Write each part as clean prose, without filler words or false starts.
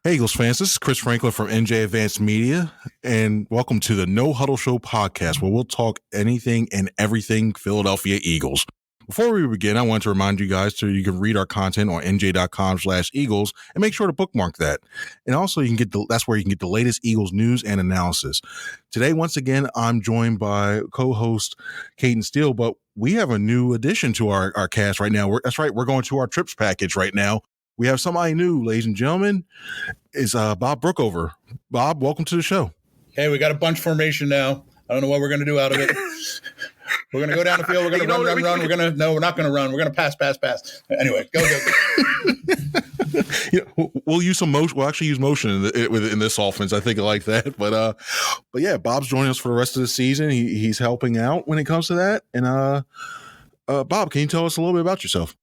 Hey, Eagles fans, this is Chris Franklin from NJ Advanced Media, and welcome to the No-Huddle Show podcast, where we'll talk anything and everything Philadelphia Eagles. Before we begin, I want to remind you guys you can read our content on NJ.com/Eagles and make sure to bookmark that. And also, that's where you can get the latest Eagles news and analysis. Today, once again, I'm joined by co-host Cayden Steele, but we have a new addition to our cast right now. That's right, we're going to our trips package right now. We have somebody new, ladies and gentlemen. Is Bob Brookover. Bob, welcome to the show. Hey, we got a bunch formation now. I don't know what we're going to do out of it. We're going to go down the field. We're going to run. We're not going to run. We're going to pass. Anyway, go. We'll use some motion. We'll actually use motion in this offense. I think I like that. But yeah, Bob's joining us for the rest of the season. He's helping out when it comes to that. And Bob, can you tell us a little bit about yourself?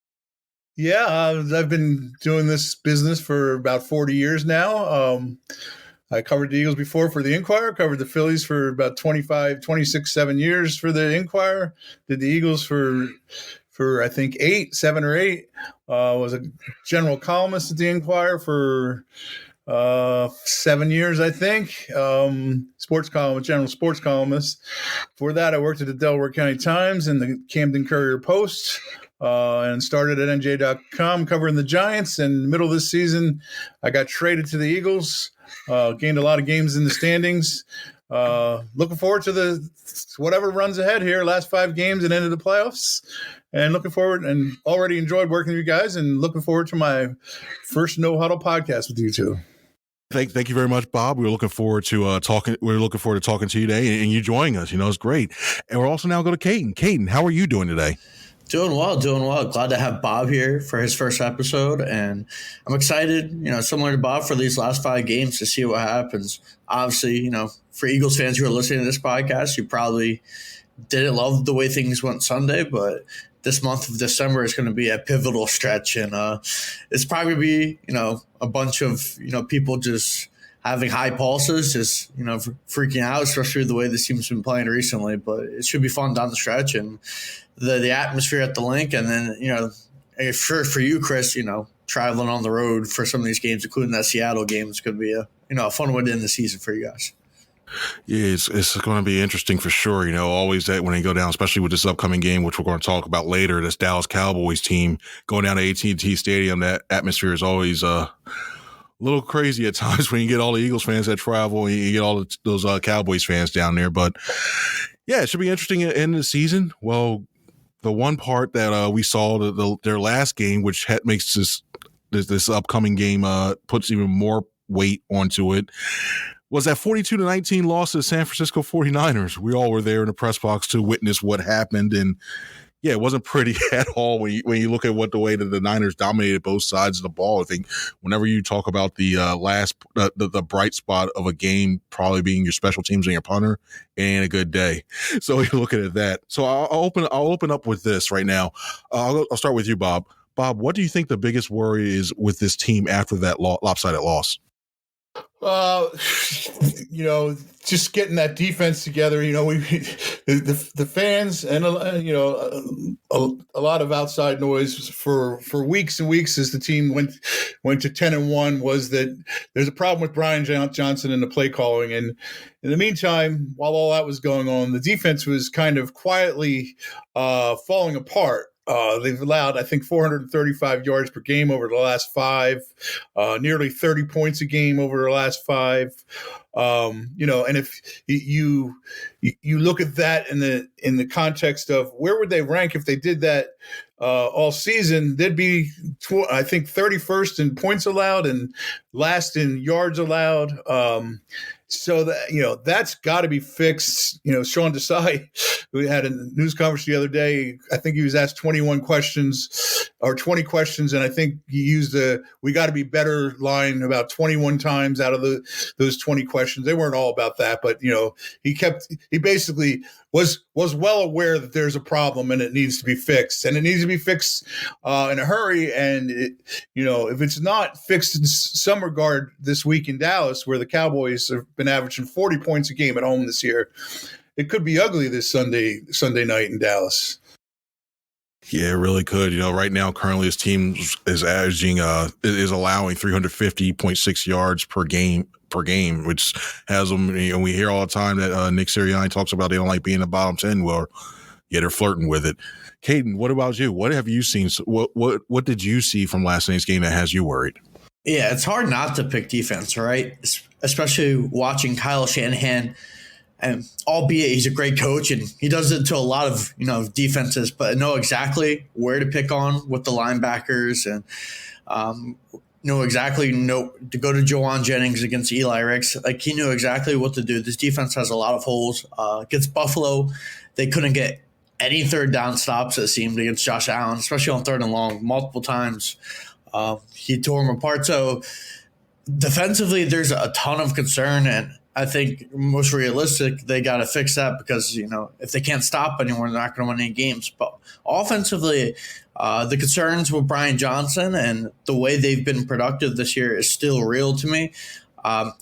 Yeah, I've been doing this business for about 40 years now. I covered the Eagles before for the Inquirer, covered the Phillies for about 26, 7 years for the Inquirer, did the Eagles for I think 7 or 8. Was a general columnist at the Inquirer for 7 years, I think. General sports columnist. Before that, I worked at the Delaware County Times and the Camden Courier Post. And started at NJ.com covering the Giants. And in the middle of this season, I got traded to the Eagles, gained a lot of games in the standings. Looking forward to whatever runs ahead here, last 5 games and into the playoffs. And looking forward and already enjoyed working with you guys and looking forward to my first No-Huddle podcast with you two. Thank you very much, Bob. We're looking forward to talking. We're looking forward to talking to you today and you joining us. It's great. And we're also now going to Cayden. Cayden, how are you doing today? Doing well. Glad to have Bob here for his first episode. And I'm excited, similar to Bob, for these last 5 games to see what happens. Obviously, for Eagles fans who are listening to this podcast, you probably didn't love the way things went Sunday, but this month of December is going to be a pivotal stretch. And it's probably going to be, a bunch of, people just having high pulses, just, freaking out, especially the way this team's been playing recently. But it should be fun down the stretch. And the atmosphere at the link, and then for you, Chris, traveling on the road for some of these games, including that Seattle game, is going to be a fun way to end the season for you guys. Yeah, it's going to be interesting for sure. Always that when they go down, especially with this upcoming game, which we're going to talk about later, this Dallas Cowboys team going down to AT&T Stadium. That atmosphere is always a little crazy at times when you get all the Eagles fans that travel and you get all those Cowboys fans down there. But yeah, it should be interesting at the end of the season. Well, the one part that we saw their last game, which makes this upcoming game puts even more weight onto it, was that 42-19 loss to the San Francisco 49ers. We all were there in the press box to witness what happened, and yeah, it wasn't pretty at all when you look at the way that the Niners dominated both sides of the ball. I think whenever you talk about the the bright spot of a game probably being your special teams and your punter, ain't a good day. So you're looking at that. So I'll open up with this right now. I'll start with you, Bob. Bob, what do you think the biggest worry is with this team after that lopsided loss? Just getting that defense together. The fans and a lot of outside noise for weeks and weeks as the team went to 10-1 was that there's a problem with Brian Johnson and the play calling. And in the meantime, while all that was going on, the defense was kind of quietly falling apart. They've allowed, I think, 435 yards per game over the last 5, nearly 30 points a game over the last 5. And if you look at that in the context of where would they rank if they did that all season, they'd be, I think, 31st in points allowed and last in yards allowed. So that, that's got to be fixed. Sean Desai, we had a news conference the other day. I think he was asked 20 questions, and I think he used "we got to be better" line about 21 times out of those 20 questions. They weren't all about that, but he basically was well aware that there's a problem and it needs to be fixed, and it needs to be fixed in a hurry. And if it's not fixed in some regard this week in Dallas, where the Cowboys have been averaging 40 points a game at home this year, it could be ugly this Sunday night in Dallas. Yeah, it really could. Right now, currently, his team is averaging, is allowing 350.6 yards per game, which has them. We hear all the time that Nick Sirianni talks about they don't like being in the bottom 10. Well, yeah, they're flirting with it. Cayden, what about you? What have you seen? What did you see from last night's game that has you worried? Yeah, it's hard not to pick defense, right? Especially watching Kyle Shanahan. And albeit he's a great coach and he does it to a lot of defenses, but know exactly where to pick on with the linebackers and know exactly to go to Jawan Jennings against Eli Ricks. Like he knew exactly what to do. This defense has a lot of holes. Against Buffalo, they couldn't get any third down stops, it seemed, against Josh Allen, especially on third and long, multiple times. He tore him apart. So defensively, there's a ton of concern, and I think most realistic, they got to fix that because, if they can't stop anyone, they're not going to win any games. But offensively, the concerns with Brian Johnson and the way they've been productive this year is still real to me.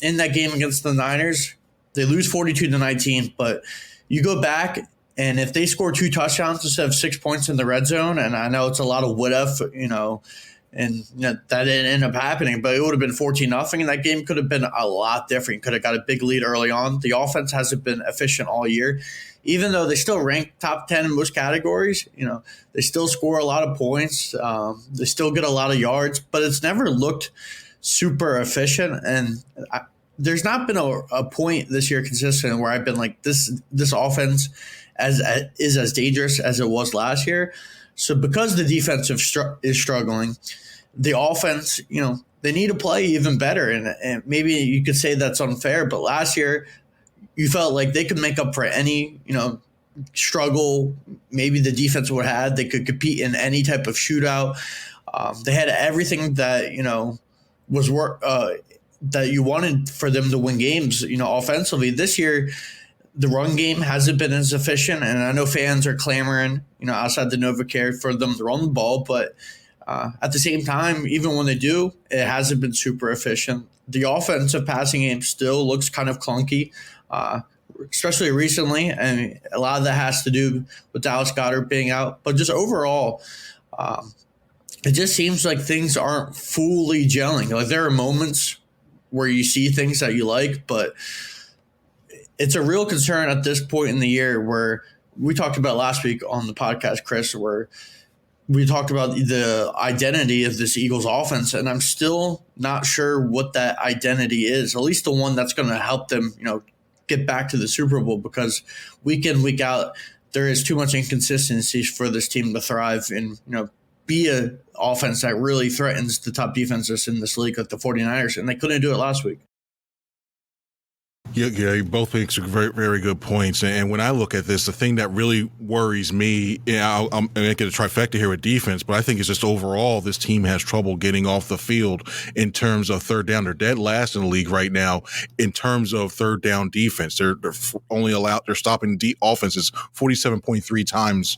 In that game against the Niners, they lose 42-19, but you go back and if they score 2 touchdowns instead of 6 points in the red zone, and I know it's a lot of what if, and that didn't end up happening, but it would have been 14-0, and that game could have been a lot different. Could have got a big lead early on. The offense hasn't been efficient all year. Even though they still rank top 10 in most categories, they still score a lot of points. They still get a lot of yards, but it's never looked super efficient. And there's not been a point this year consistent where I've been like, this offense is as dangerous as it was last year. So because the defense is struggling, the offense, they need to play even better. And maybe you could say that's unfair, but last year you felt like they could make up for any, struggle maybe the defense would have had. They could compete in any type of shootout. They had everything that, was that you wanted for them to win games, offensively. This year, the run game hasn't been as efficient, and I know fans are clamoring, outside the NovaCare for them to run the ball, but at the same time, even when they do, it hasn't been super efficient. The offensive passing game still looks kind of clunky, especially recently, and a lot of that has to do with Dallas Goedert being out, but just overall, it just seems like things aren't fully gelling. Like there are moments where you see things that you like, but it's a real concern at this point in the year where we talked about last week on the podcast, Chris, where we talked about the identity of this Eagles offense, and I'm still not sure what that identity is, at least the one that's going to help them, get back to the Super Bowl, because week in, week out, there is too much inconsistency for this team to thrive and, be a offense that really threatens the top defenses in this league like the 49ers, and they couldn't do it last week. Yeah, you both make some very, very good points. And when I look at this, the thing that really worries me, I'm making a trifecta here with defense, but I think it's just overall this team has trouble getting off the field in terms of third down. They're dead last in the league right now in terms of third down defense. They're stopping offenses 47.3 times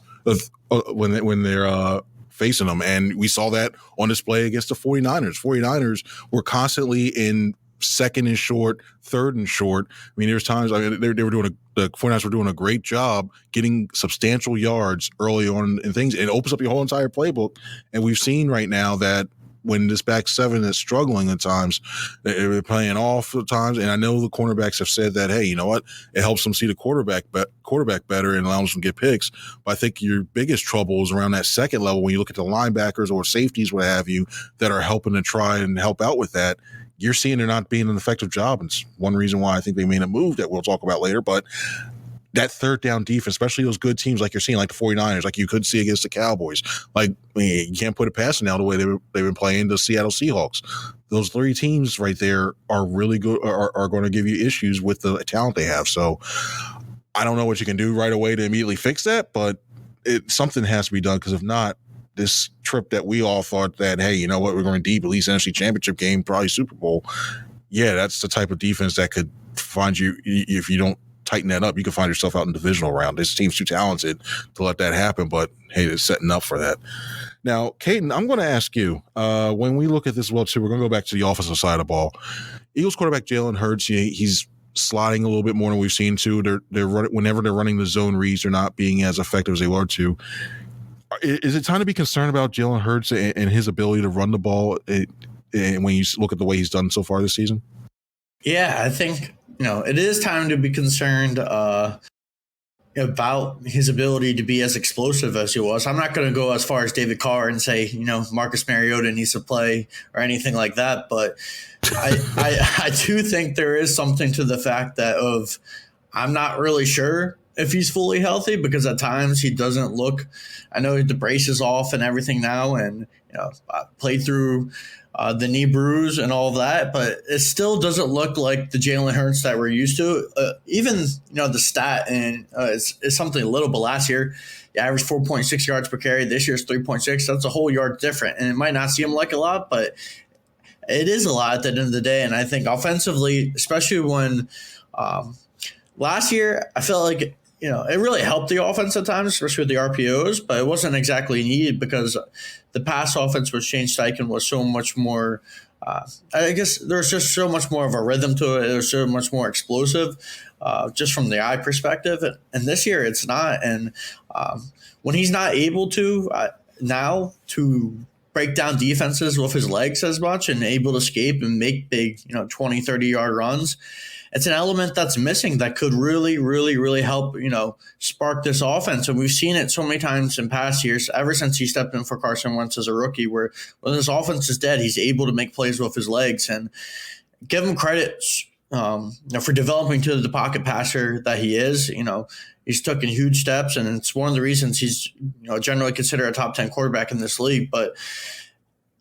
when they're facing them. And we saw that on display against the 49ers. 49ers were constantly in second and short, third and short. I mean, there's times the 49ers were doing a great job getting substantial yards early on in things. It opens up your whole entire playbook. And we've seen right now that when this back seven is struggling at times, they're playing off at times. And I know the cornerbacks have said that, hey, you know what? It helps them see the quarterback better and allows them to get picks. But I think your biggest trouble is around that second level when you look at the linebackers or safeties, what have you, that are helping to try and help out with that. You're seeing they're not being an effective job. And it's one reason why I think they made a move that we'll talk about later. But that third down defense, especially those good teams like you're seeing, like the 49ers, like you could see against the Cowboys. Like, I mean, you can't put it past them now the way they've been playing the Seattle Seahawks. Those three teams right there are really good, are going to give you issues with the talent they have. So I don't know what you can do right away to immediately fix that, but something has to be done, because if not, this trip that we all thought that, hey, you know what, we're going deep, at least NFC Championship game, probably Super Bowl. Yeah, that's the type of defense that could find you, if you don't tighten that up, you can find yourself out in the divisional round. This team's too talented to let that happen, but hey, it's setting up for that. Now, Cayden, I'm going to ask you, when we look at this well too, we're going to go back to the offensive side of the ball. Eagles quarterback Jalen Hurts, he's sliding a little bit more than we've seen too. Whenever they're running the zone reads, they're not being as effective as they were to. Is it time to be concerned about Jalen Hurts and his ability to run the ball? And when you look at the way he's done so far this season? Yeah, I think it is time to be concerned about his ability to be as explosive as he was. I'm not going to go as far as David Carr and say, Marcus Mariota needs to play or anything like that. But I do think there is something to the fact that I'm not really sure if he's fully healthy, because at times he doesn't look, I know the brace is off and everything now, and I played through the knee bruise and all of that, but it still doesn't look like the Jalen Hurts that we're used to. Even the stat and is something a little, but last year he averaged 4.6 yards per carry. This year's 3.6. That's a whole yard different, and it might not seem like a lot, but it is a lot at the end of the day. And I think offensively, especially when last year, I felt like it really helped the offense at times, especially with the RPOs, but it wasn't exactly needed because the pass offense with Shane Steichen was so much more, I guess there's just so much more of a rhythm to it. It was so much more explosive just from the eye perspective. And this year it's not. And when he's not able to now to break down defenses with his legs as much and able to escape and make big, 20, 30-yard runs, it's an element that's missing that could really, really, really help, spark this offense. And we've seen it so many times in past years, ever since he stepped in for Carson Wentz as a rookie, where when his offense is dead, he's able to make plays with his legs. And give him credit for developing to the pocket passer that he is. He's taken huge steps, and it's one of the reasons he's generally considered a top 10 quarterback in this league. But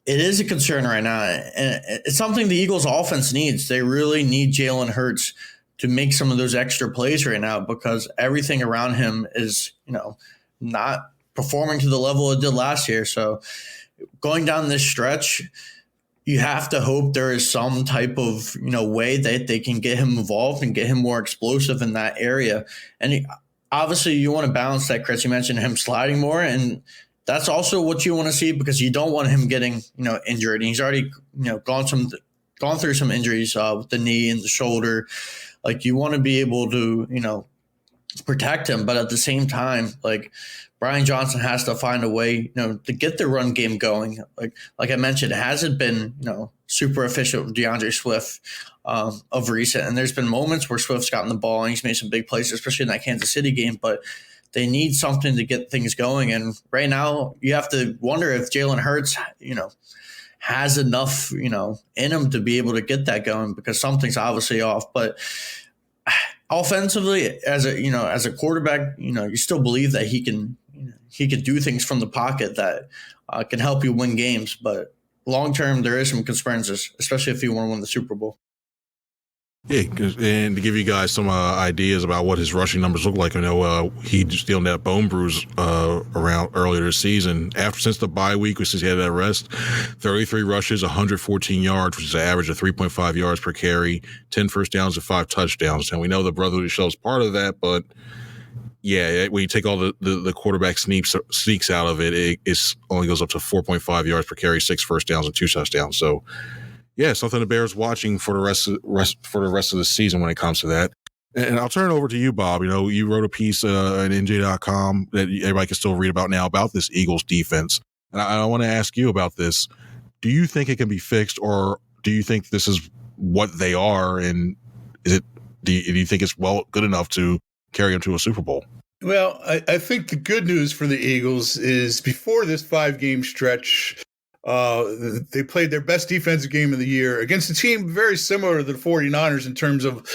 it is a concern right now, and it's something the Eagles offense needs. They really need Jalen Hurts to make some of those extra plays right now, because everything around him is, not performing to the level it did last year. So going down this stretch, you have to hope there is some type of, way that they can get him involved and get him more explosive in that area. And obviously you want to balance that, Chris. You mentioned him sliding more, and that's also what you want to see, because you don't want him getting, injured. And he's already, gone through some injuries with the knee and the shoulder. Like, you want to be able to, protect him. But at the same time, like, Brian Johnson has to find a way, to get the run game going. Like I mentioned, it hasn't been, super efficient with DeAndre Swift of recent. And there's been moments where Swift's gotten the ball and he's made some big plays, especially in that Kansas City game. But they need something to get things going. And right now you have to wonder if Jalen Hurts, has enough, in him to be able to get that going, because something's obviously off. But offensively, as a quarterback, you still believe that he can do things from the pocket that can help you win games. But long term, there is some concerns, especially if you want to win the Super Bowl. Yeah, and to give you guys some ideas about what his rushing numbers look like, I know he just dealing that bone bruise around earlier this season. Since the bye week, since he had that rest, 33 rushes, 114 yards, which is an average of 3.5 yards per carry, 10 first downs and 5 touchdowns. And we know the brotherly show is part of that, but yeah, when you take all the quarterback sneaks out of it, it only goes up to 4.5 yards per carry, 6 first downs and 2 touchdowns. So yeah, something the Bears watching for the rest of the season when it comes to that. And I'll turn it over to you, Bob. You wrote a piece at NJ.com that everybody can still read about now about this Eagles defense. And I want to ask you about this. Do you think it can be fixed, or do you think this is what they are? And do you think it's good enough to carry them to a Super Bowl? Well, I think the good news for the Eagles is before this 5-game stretch, they played their best defensive game of the year against a team very similar to the 49ers in terms of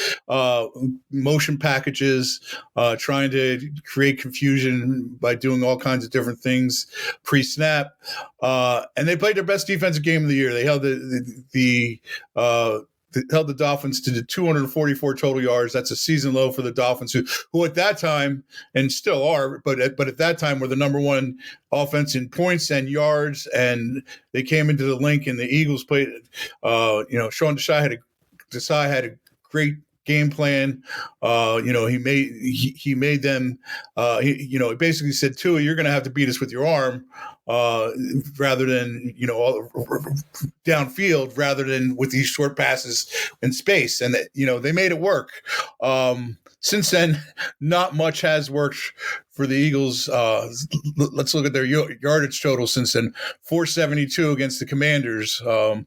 motion packages, trying to create confusion by doing all kinds of different things pre-snap. And they played their best defensive game of the year. They held the Dolphins to the 244 total yards. That's a season low for the Dolphins, who at that time, and still are, but at that time were the number one offense in points and yards. And they came into the link, and the Eagles played. Sean Desai had a great game plan. He made them. He basically said, Tua, you're going to have to beat us with your arm, rather than downfield, rather than with these short passes in space. And they made it work. Since then, not much has worked for the Eagles. Let's look at their yardage total since then: 472 against the Commanders, who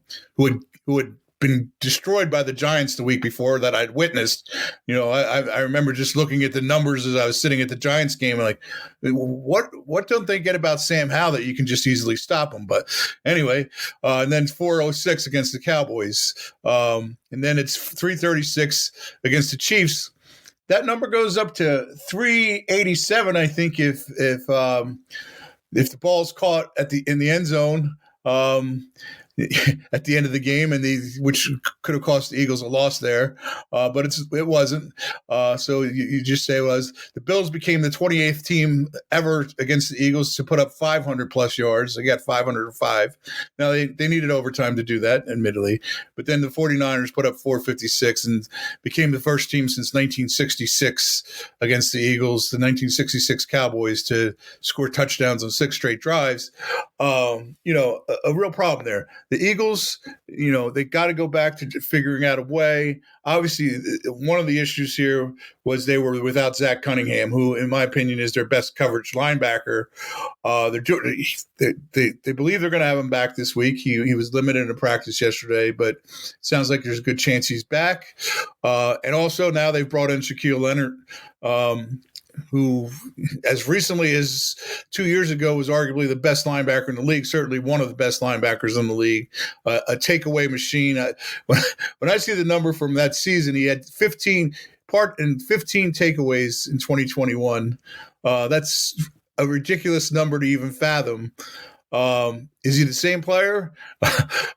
had been destroyed by the Giants the week before that I'd witnessed. I remember just looking at the numbers as I was sitting at the Giants game and like, what don't they get about Sam Howell that you can just easily stop him? But anyway, and then 406 against the Cowboys, and then it's 336 against the Chiefs. That number goes up to 387, I think, if the ball's caught in the end zone at the end of the game, which could have cost the Eagles a loss there, but it wasn't. So you just say the Bills became the 28th team ever against the Eagles to put up 500 plus yards. They got 505. Now they needed overtime to do that, admittedly, but then the 49ers put up 456 and became the first team since 1966 against the Eagles, the 1966 Cowboys, to score touchdowns on 6 straight drives. A real problem there. The Eagles, they got to go back to figuring out a way. Obviously, one of the issues here was they were without Zach Cunningham, who, in my opinion, is their best coverage linebacker. They believe they're going to have him back this week. He was limited in practice yesterday, but it sounds like there's a good chance he's back. And also now they've brought in Shaq Leonard, who, as recently as 2 years ago, was arguably the best linebacker in the league, certainly one of the best linebackers in the league, a takeaway machine. When I see the number from that season, he had 15 takeaways in 2021. That's a ridiculous number to even fathom. Is he the same player?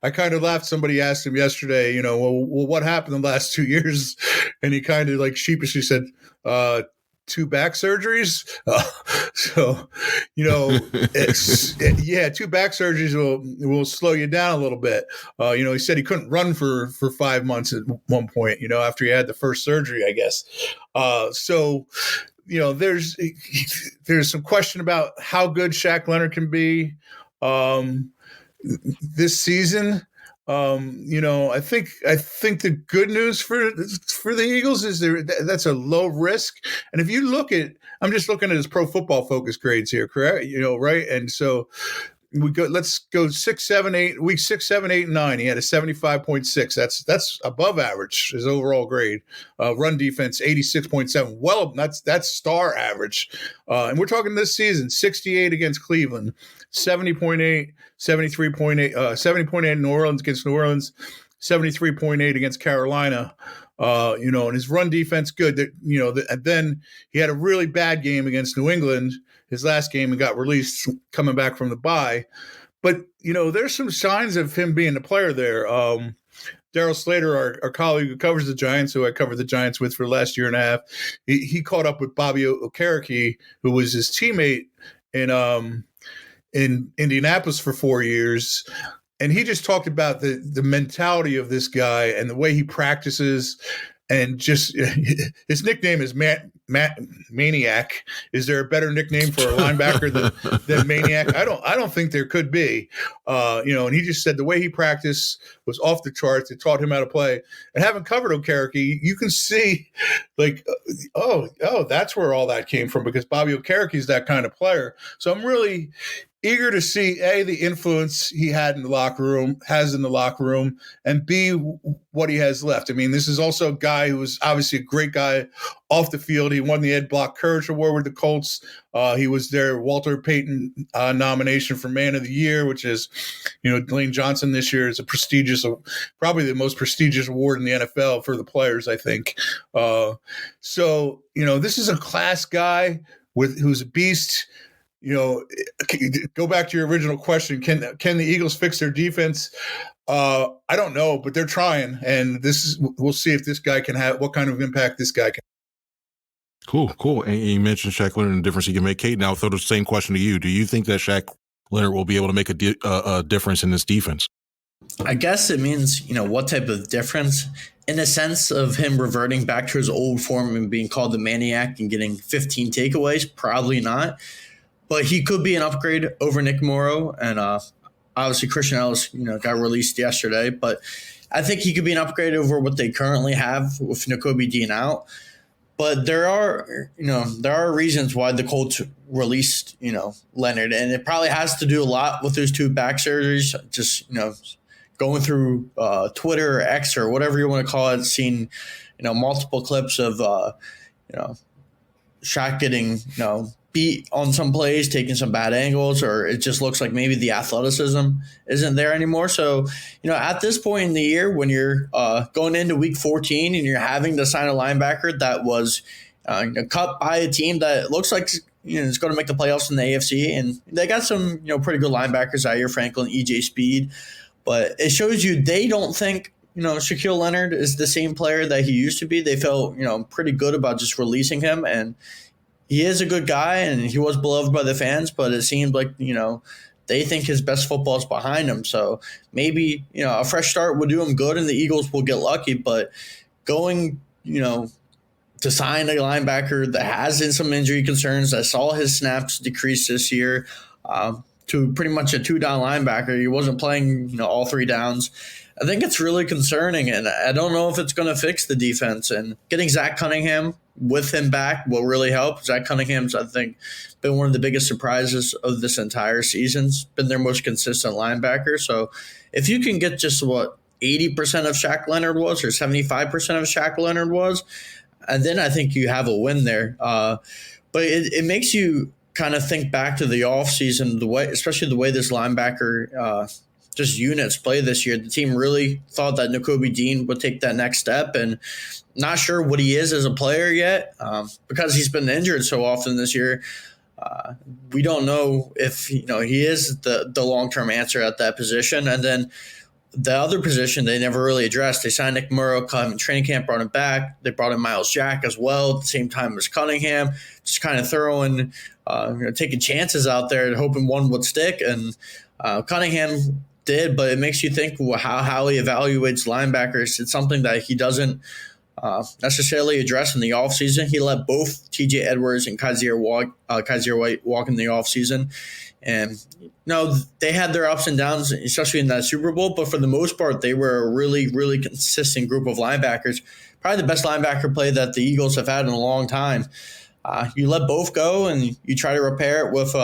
I kind of laughed. Somebody asked him yesterday, well, what happened in the last 2 years? And he kind of like sheepishly said, 2 back surgeries. 2 back surgeries will slow you down a little bit. He said he couldn't run for 5 months at one point, after he had the first surgery, I guess. There's some question about how good Shaq Leonard can be this season. I think the good news for the Eagles is that's a low risk. And if you I'm just looking at his Pro Football Focus grades here, correct? Right. And so let's go 6, 7, 8, week 6, 7, 8, and 9. He had a 75.6. That's above average, his overall grade. Run defense, 86.7. Well, that's star average. And we're talking this season, 68 against Cleveland, 70.8, 73.8, 70.8 in New Orleans against New Orleans, 73.8 against Carolina. And his run defense good. And then he had a really bad game against New England, his last game, and got released coming back from the bye. But, there's some signs of him being a player there. Daryl Slater, our colleague who covers the Giants, who I covered the Giants with for the last year and a half, he caught up with Bobby Okereke, who was his teammate in Indianapolis for 4 years. And he just talked about the mentality of this guy and the way he practices, and just his nickname is Maniac. Is there a better nickname for a linebacker than Maniac? I don't think there could be. And he just said the way he practiced was off the charts. It taught him how to play. And having covered Okereke, you can see like, that's where all that came from, because Bobby Okereke is that kind of player. So I'm really eager to see the influence he has in the locker room, and B, what he has left. I mean, this is also a guy who was obviously a great guy off the field. He won the Ed Block Courage Award with the Colts. He was their Walter Payton nomination for Man of the Year, which is, Lane Johnson this year is probably the most prestigious award in the NFL for the players, I think. This is a class guy who's a beast. Go back to your original question. Can the Eagles fix their defense? I don't know, but they're trying, and we'll see if this guy can have what kind of impact this guy can. Cool. And you mentioned Shaq Leonard and the difference he can make. Cayden, now I'll throw the same question to you. Do you think that Shaq Leonard will be able to make a difference in this defense? I guess it means, what type of difference. in a sense of him reverting back to his old form and being called the maniac and getting 15 takeaways, probably not. But he could be an upgrade over Nick Morrow, and obviously Christian Ellis, got released yesterday. But I think he could be an upgrade over what they currently have with Nakobe Dean out. But there are reasons why the Colts released, Leonard, and it probably has to do a lot with those two back surgeries. Just going through Twitter or X or whatever you want to call it, seeing multiple clips of Shaq getting beat on some plays, taking some bad angles, or it just looks like maybe the athleticism isn't there anymore. So, at this point in the year, when you're going into week 14 and you're having to sign a linebacker that was cut by a team that looks like is going to make the playoffs in the AFC, and they got some pretty good linebackers, Zaire Franklin, EJ Speed, but it shows you they don't think Shaquille Leonard is the same player that he used to be. They felt pretty good about just releasing him, and he is a good guy, and he was beloved by the fans, but it seemed like, they think his best football is behind him. So maybe, a fresh start would do him good and the Eagles will get lucky. But going, to sign a linebacker that has some injury concerns, I saw his snaps decrease this year to pretty much a 2-down linebacker. He wasn't playing, all 3 downs. I think it's really concerning, and I don't know if it's going to fix the defense. And getting Zach Cunningham with him back will really help. Zach Cunningham's, I think, been one of the biggest surprises of this entire season. Been their most consistent linebacker. So if you can get just 80% of Shaq Leonard was, or 75% of Shaq Leonard was, and then I think you have a win there. But it makes you kind of think back to the offseason, especially the way this linebacker just units play this year. The team really thought that Nakobe Dean would take that next step, and not sure what he is as a player yet because he's been injured so often this year. We don't know if he is the long-term answer at that position. And then the other position they never really addressed. They signed Nick Morrow, cut him in training camp, brought him back. They brought in Miles Jack as well at the same time as Cunningham, just kind of throwing, taking chances out there and hoping one would stick. And Cunningham did, but it makes you think how he evaluates linebackers. It's something that he doesn't necessarily address in the offseason. He let both TJ Edwards and Kaiser White walk in the offseason. And they had their ups and downs, especially in that Super Bowl, but for the most part, they were a really, really consistent group of linebackers. Probably the best linebacker play that the Eagles have had in a long time. You let both go, and you try to repair it with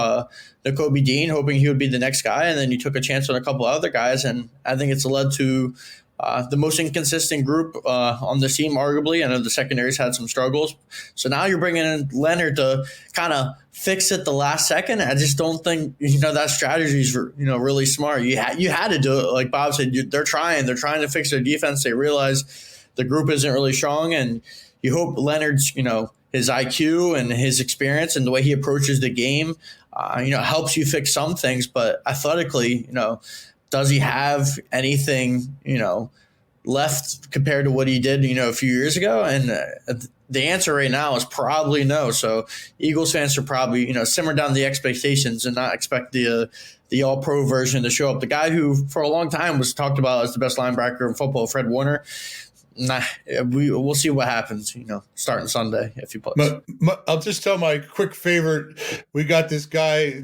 Nakobe Dean, hoping he would be the next guy, and then you took a chance on a couple of other guys, and I think it's led to the most inconsistent group on the team, arguably. I know the secondaries had some struggles. So now you're bringing in Leonard to kind of fix it the last second. I just don't think, that strategy is, really smart. You had to do it. Like Bob said, they're trying to fix their defense. They realize the group isn't really strong, and you hope Leonard's, his IQ and his experience and the way he approaches the game, helps you fix some things. But athletically, does he have anything, left compared to what he did, a few years ago? And the answer right now is probably no. So Eagles fans should probably, simmer down the expectations and not expect the all-pro version to show up. The guy who for a long time was talked about as the best linebacker in football, Fred Warner. We'll see what happens, starting Sunday if he plays. I'll just tell my quick favorite. We got this guy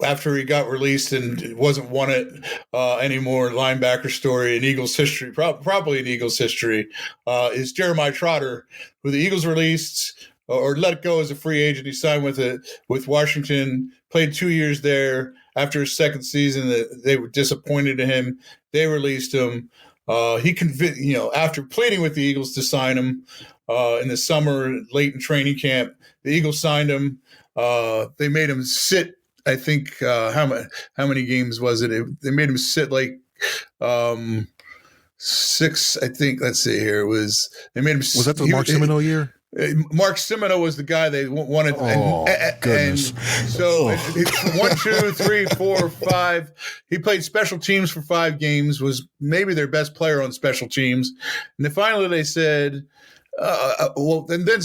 after he got released and wasn't wanted anymore. Linebacker story in Eagles history, probably in Eagles history, is Jeremiah Trotter, who the Eagles released or let go as a free agent. He signed with Washington, played 2 years there. After his second season, they were disappointed in him. They released him. He convinced, after pleading with the Eagles to sign him in the summer, late in training camp, the Eagles signed him. They made him sit. I think how many games was it? They made him sit like 6. I think. Let's see here. They made him. Was that the Mark Semino year? Mark Semino was the guy they wanted. Goodness. And so 1, 2, 3, 4, 5. He played special teams for 5 games, was maybe their best player on special teams. And then finally they said, Well, and then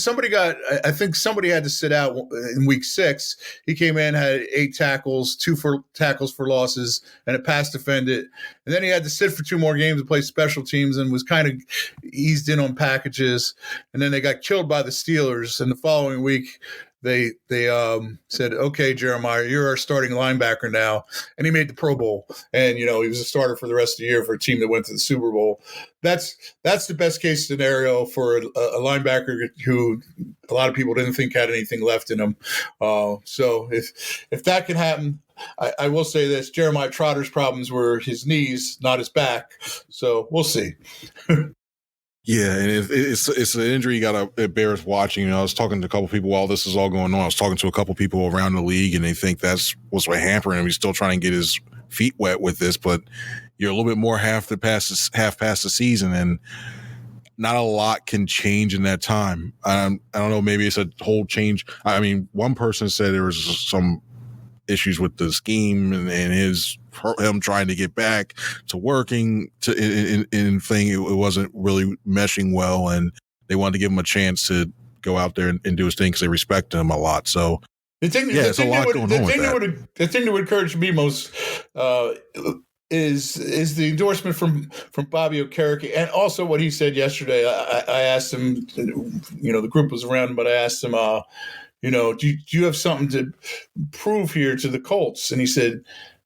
I think somebody had to sit out in week 6. He came in, had 8 tackles, 2 tackles for losses, and a pass defended. And then he had to sit for 2 more games to play special teams and was kind of eased in on packages. And then they got killed by the Steelers. And the following week, they said, okay, Jeremiah, you're our starting linebacker now. And he made the Pro Bowl. And, he was a starter for the rest of the year for a team that went to the Super Bowl. That's the best case scenario for a linebacker who a lot of people didn't think had anything left in him. So if that can happen, I will say this, Jeremiah Trotter's problems were his knees, not his back. So we'll see. Yeah, and it's an injury it bears watching. I was talking to a couple people while this is all going on. I was talking to a couple people around the league, and they think that's what's hampering him. He's still trying to get his feet wet with this, but you're a little bit more half past the season, and not a lot can change in that time. I don't know. Maybe it's a whole change. I mean, one person said there was some issues with the scheme and him trying to get back to working in thing. It wasn't really meshing well, and they wanted to give him a chance to go out there and do his thing because they respect him a lot. So it's a lot going on with that. The thing that would encourage me most is the endorsement from Bobby Okereke, and also what he said yesterday. I asked him, the group was around him, but I asked him, do you have something to prove here to the Colts? And he said,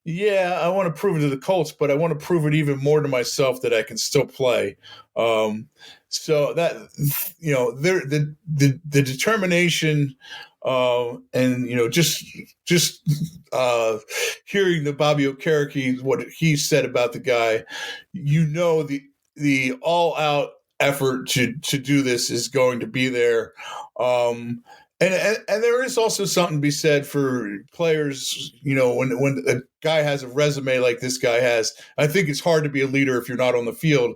yeah, I want to prove it to the Colts, but I want to prove it even more to myself that I can still play. So that, the determination, and, just hearing the Bobby Okereke, what he said about the guy, the all out effort to do this is going to be there. And there is also something to be said for players, when a guy has a resume like this guy has. I think it's hard to be a leader if you're not on the field,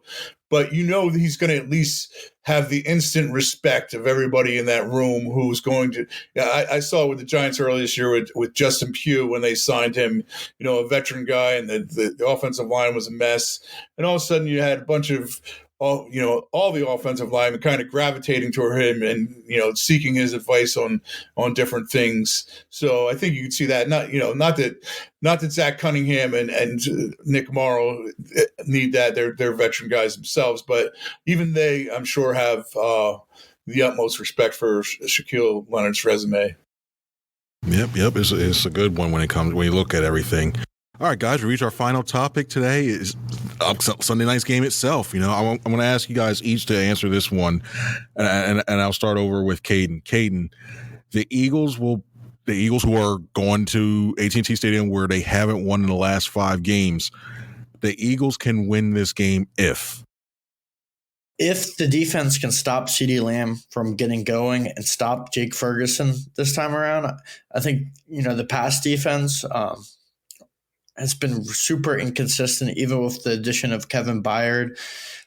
but he's going to at least have the instant respect of everybody in that room who's going to. I saw it with the Giants earlier this year with Justin Pugh when they signed him, a veteran guy, and the offensive line was a mess, and all of a sudden you had a bunch of all the offensive linemen kind of gravitating toward him and, seeking his advice on different things. So I think you can see that. Not that Zach Cunningham and Nick Morrow need that. They're veteran guys themselves, but even they, I'm sure, have the utmost respect for Shaquille Leonard's resume. Yep. It's a good one when you look at everything. All right, guys, we reach our final topic today is Sunday night's game itself. I'm going to ask you guys each to answer this one, and I'll start over with Cayden. Cayden, the Eagles who are going to AT&T Stadium where they haven't won in the last 5 games, the Eagles can win this game if the defense can stop CeeDee Lamb from getting going and stop Jake Ferguson this time around. I think, the pass defense has been super inconsistent, even with the addition of Kevin Byard.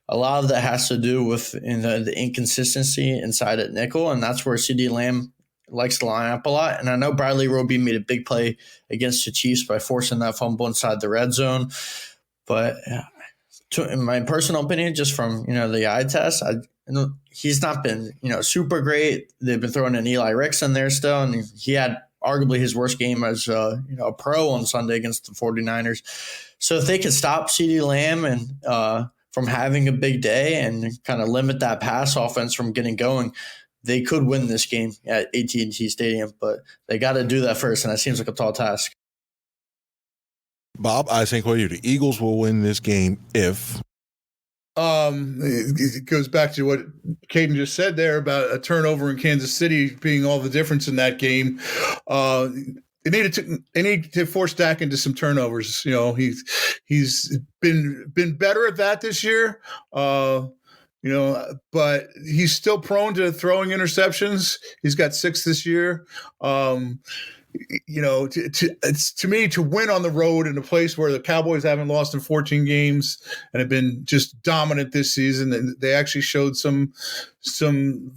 A lot of that has to do with the inconsistency inside at nickel, and that's where CeeDee Lamb likes to line up a lot. And I know Bradley Roby made a big play against the Chiefs by forcing that fumble inside the red zone. But in my personal opinion, just from the eye test, he's not been super great. They've been throwing in Eli Ricks in there still, and he had arguably his worst game as a pro on Sunday against the 49ers. So if they can stop CeeDee Lamb and from having a big day and kind of limit that pass offense from getting going, they could win this game at AT&T Stadium. But they got to do that first, and that seems like a tall task. Bob, I think the Eagles will win this game if it goes back to what Cayden just said there about a turnover in Kansas City being all the difference in that game. They need to force Dak into some turnovers. He's been better at that this year. But he's still prone to throwing interceptions. He's got 6 this year. To me, to win on the road in a place where the Cowboys haven't lost in 14 games and have been just dominant this season, and they actually showed some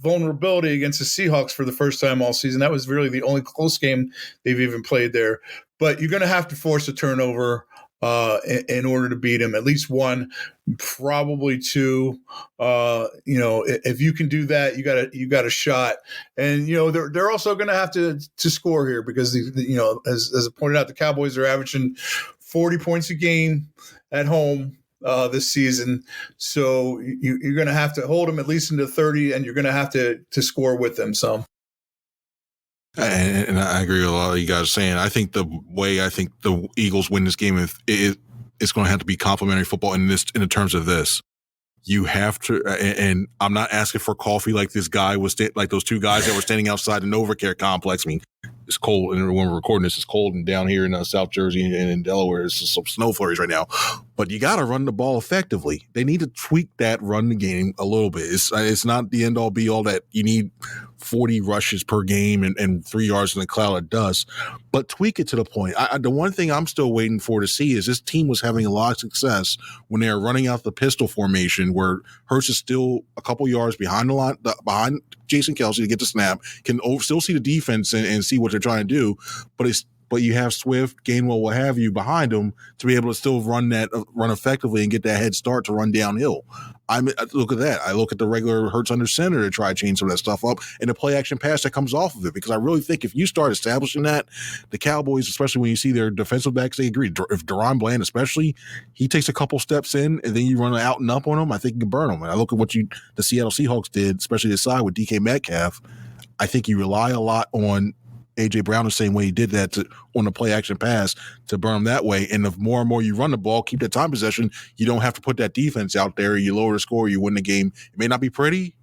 vulnerability against the Seahawks for the first time all season. That was really the only close game they've even played there. But you're going to have to force a turnover. in order to beat them. At least one, probably two. If you can do that, you got a shot. And they're also going to have to score here because as I pointed out, the Cowboys are averaging 40 points a game at home this season. So you're going to have to hold them at least into 30, and you're going to have to score with them. So. And I agree with a lot of you guys saying. I think the Eagles win this game it's going to have to be complimentary football in the terms of this. You have to, and I'm not asking for coffee like this guy was, like those two guys that were standing outside the NovaCare complex. I mean, it's cold, and when we're recording this, it's cold, and down here in South Jersey and in Delaware, it's just some snow flurries right now. But you got to run the ball effectively. They need to tweak that run the game a little bit. It's not the end all be all that you need 40 rushes per game and 3 yards in a cloud of dust, but tweak it to the point. The one thing I'm still waiting for to see is this team was having a lot of success when they were running out the pistol formation, where Hurts is still a couple yards behind the line, behind Jason Kelce to get the snap, can still see the defense and see what they're trying to do, but you have Swift, Gainwell, what have you behind them to be able to still run effectively and get that head start to run downhill. I look at that. I look at the regular Hurts under center to try to change some of that stuff up and the play action pass that comes off of it, because I really think if you start establishing that, the Cowboys, especially when you see their defensive backs, they agree. If Deron Bland, especially, he takes a couple steps in and then you run out and up on him, I think you can burn him. And I look at what the Seattle Seahawks did, especially this side with DK Metcalf. I think you rely a lot on A.J. Brown the same way he did that on the play action pass to burn them that way. And the more and more you run the ball, keep that time possession, you don't have to put that defense out there. You lower the score, you win the game. It may not be pretty,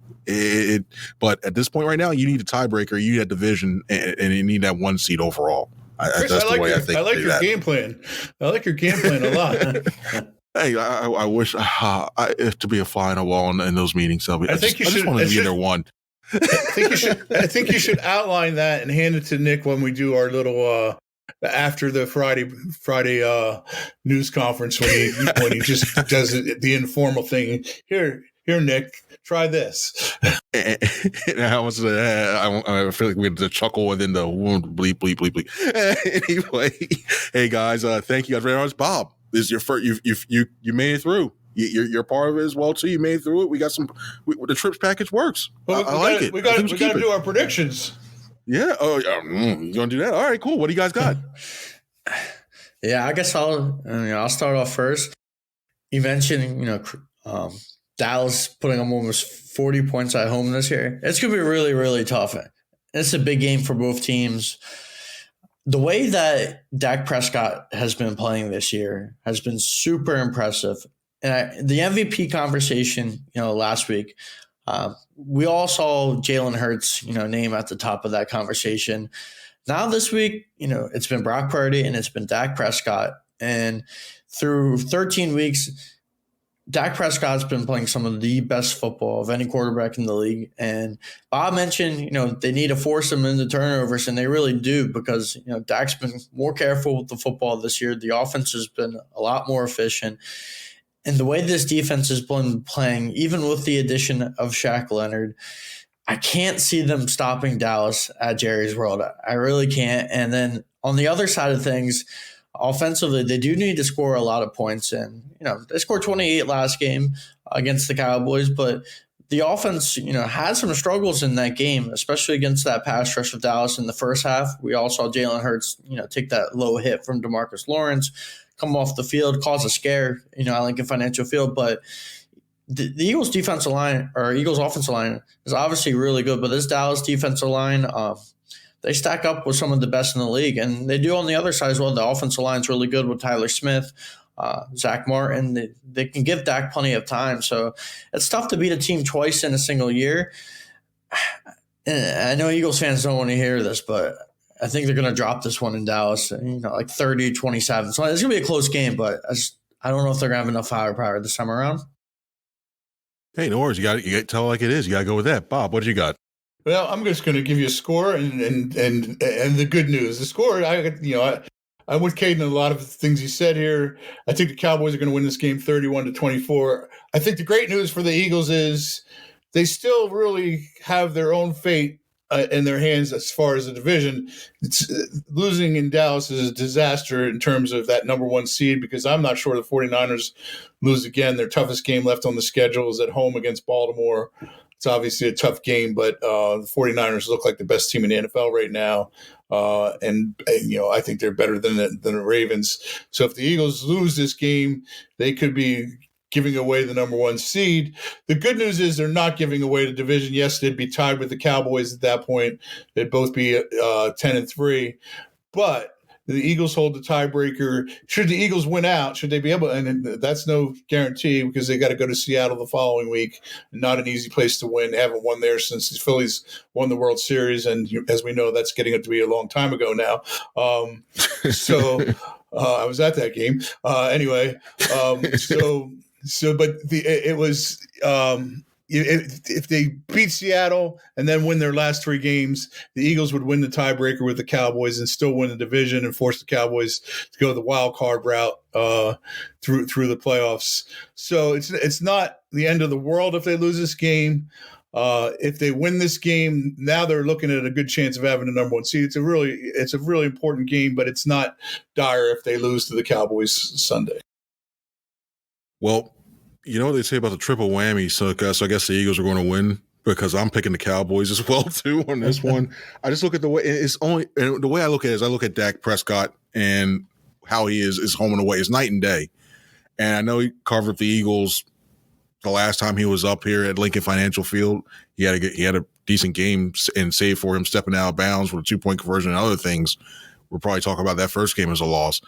but at this point right now, you need a tiebreaker, you need that division, and you need that 1 seed overall. Chris, I like your game plan. I like your game plan a lot. Hey, I wish to be a fly on a wall in those meetings. I just want to be there one. I think you should outline that and hand it to Nick when we do our little after the Friday news conference when he just does the informal thing. Here, Nick, try this. And I feel like we had to chuckle within the bleep bleep bleep bleep. Anyway, hey guys, thank you guys very much. Bob, this is your first. You made it through. You're part of it as well too. You made it through it. We got the trips package works. Well, I like it. We got to do our predictions. Yeah. Oh, you gonna do that? All right, cool. What do you guys got? Yeah, I guess I'll start off first. You mentioned Dallas putting up almost 40 points at home this year. It's gonna be really, really tough. It's a big game for both teams. The way that Dak Prescott has been playing this year has been super impressive. And the MVP conversation, last week, we all saw Jalen Hurts, name at the top of that conversation. Now this week, it's been Brock Purdy and it's been Dak Prescott. And through 13 weeks, Dak Prescott's been playing some of the best football of any quarterback in the league. And Bob mentioned, they need to force him into turnovers, and they really do, because, Dak's been more careful with the football this year. The offense has been a lot more efficient. And the way this defense has been playing, even with the addition of Shaq Leonard, I can't see them stopping Dallas at Jerry's World. I really can't. And then on the other side of things, offensively, they do need to score a lot of points. And, they scored 28 last game against the Cowboys, but the offense, had some struggles in that game, especially against that pass rush of Dallas in the first half. We all saw Jalen Hurts, take that low hit from DeMarcus Lawrence, come off the field, cause a scare, at Lincoln Financial Field. But the Eagles defensive line, or Eagles offensive line, is obviously really good. But this Dallas defensive line, they stack up with some of the best in the league. And they do on the other side as well. The offensive line is really good with Tyler Smith, Zach Martin. They can give Dak plenty of time. So it's tough to beat a team twice in a single year. And I know Eagles fans don't want to hear this, but I think they're going to drop this one in Dallas, like 30-27. So it's going to be a close game, but I don't know if they're going to have enough firepower this time around. Hey, no worries. You got to tell it like it is. You got to go with that. Bob, what do you got? Well, I'm just going to give you a score and the good news. The score, I'm with Cayden in a lot of the things he said here. I think the Cowboys are going to win this game 31-24. I think the great news for the Eagles is they still really have their own fate in their hands as far as the division. Losing in Dallas is a disaster in terms of that number one seed, because I'm not sure the 49ers lose again. Their toughest game left on the schedule is at home against Baltimore. It's obviously a tough game, but the 49ers look like the best team in the NFL right now. And I think they're better than the Ravens. So if the Eagles lose this game, they could be giving away the number one seed. The good news is they're not giving away the division. Yes, they'd be tied with the Cowboys at that point. They'd both be 10-3. But the Eagles hold the tiebreaker. Should the Eagles win out, should they be able, and that's no guarantee because they got to go to Seattle the following week. Not an easy place to win. They haven't won there since the Phillies won the World Series. And as we know, that's getting to be a long time ago now. I was at that game. If they beat Seattle and then win their last three games, the Eagles would win the tiebreaker with the Cowboys and still win the division and force the Cowboys to go the wild card route through the playoffs. So it's not the end of the world if they lose this game. If they win this game, now they're looking at a good chance of having the number one seed. It's a really important game, but it's not dire if they lose to the Cowboys Sunday. Well, you know what they say about the triple whammy, so I guess the Eagles are going to win because I'm picking the Cowboys as well too on this one. I just look at the way the way I look at it is I look at Dak Prescott and how he is home and away is night and day. And I know he covered the Eagles the last time he was up here at Lincoln Financial Field. He had a decent game, and save for him stepping out of bounds with a 2-point conversion and other things. We'll probably talk about that first game as a loss.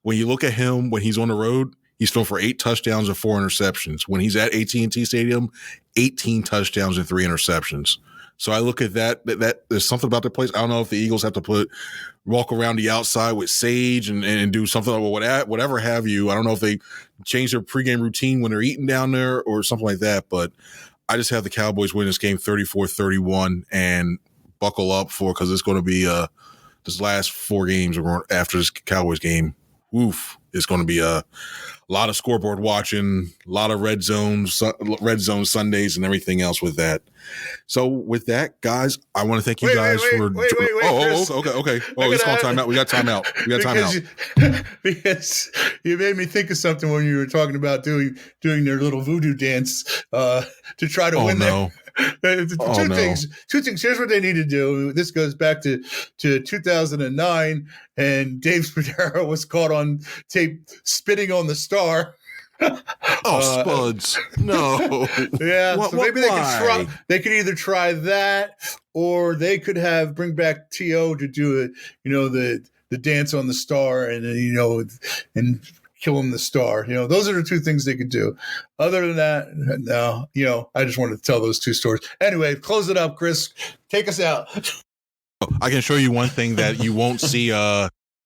When you look at him when he's on the road, he's thrown for 8 touchdowns and 4 interceptions. When he's at AT&T Stadium, 18 touchdowns and 3 interceptions. So I look at that there's something about the place. I don't know if the Eagles have to walk around the outside with Sage and do something or whatever have you. I don't know if they change their pregame routine when they're eating down there or something like that. But I just have the Cowboys win this game 34-31 and buckle up because it's going to be this last 4 games after this Cowboys game. Oof. It's going to be a lot of scoreboard watching, a lot of red zone Sundays and everything else with that. So with that, guys, I want to thank you guys for. Wait, okay. Oh, it's called timeout. We got timeout. Because you made me think of something when you were talking about doing their little voodoo dance to try to win no. Two things. Here's what they need to do. This goes back to 2009, and Dave Spadaro was caught on tape spitting on the star. Spuds! No. Yeah. So maybe they could either try that, or they could bring back T.O. to do the dance on the star, and and kill him the star. Those are the 2 things they could do. Other than that, no. I just wanted to tell those 2 stories. Anyway, close it up, Chris. Take us out. I can show you one thing that you won't see.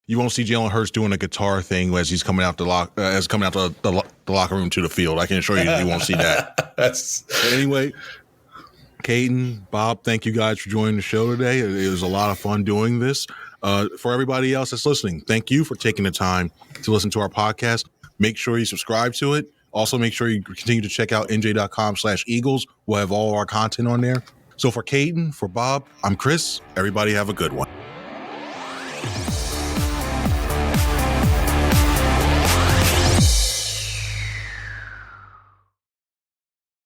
You won't see Jalen Hurts doing a guitar thing as he's coming out the locker room to the field. I can assure you won't see that. Anyway, Cayden, Bob, thank you guys for joining the show today. It was a lot of fun doing this. For everybody else that's listening, thank you for taking the time to listen to our podcast. Make sure you subscribe to it. Also, make sure you continue to check out NJ.com/Eagles. We'll have all of our content on there. So for Cayden, for Bob, I'm Chris. Everybody have a good one.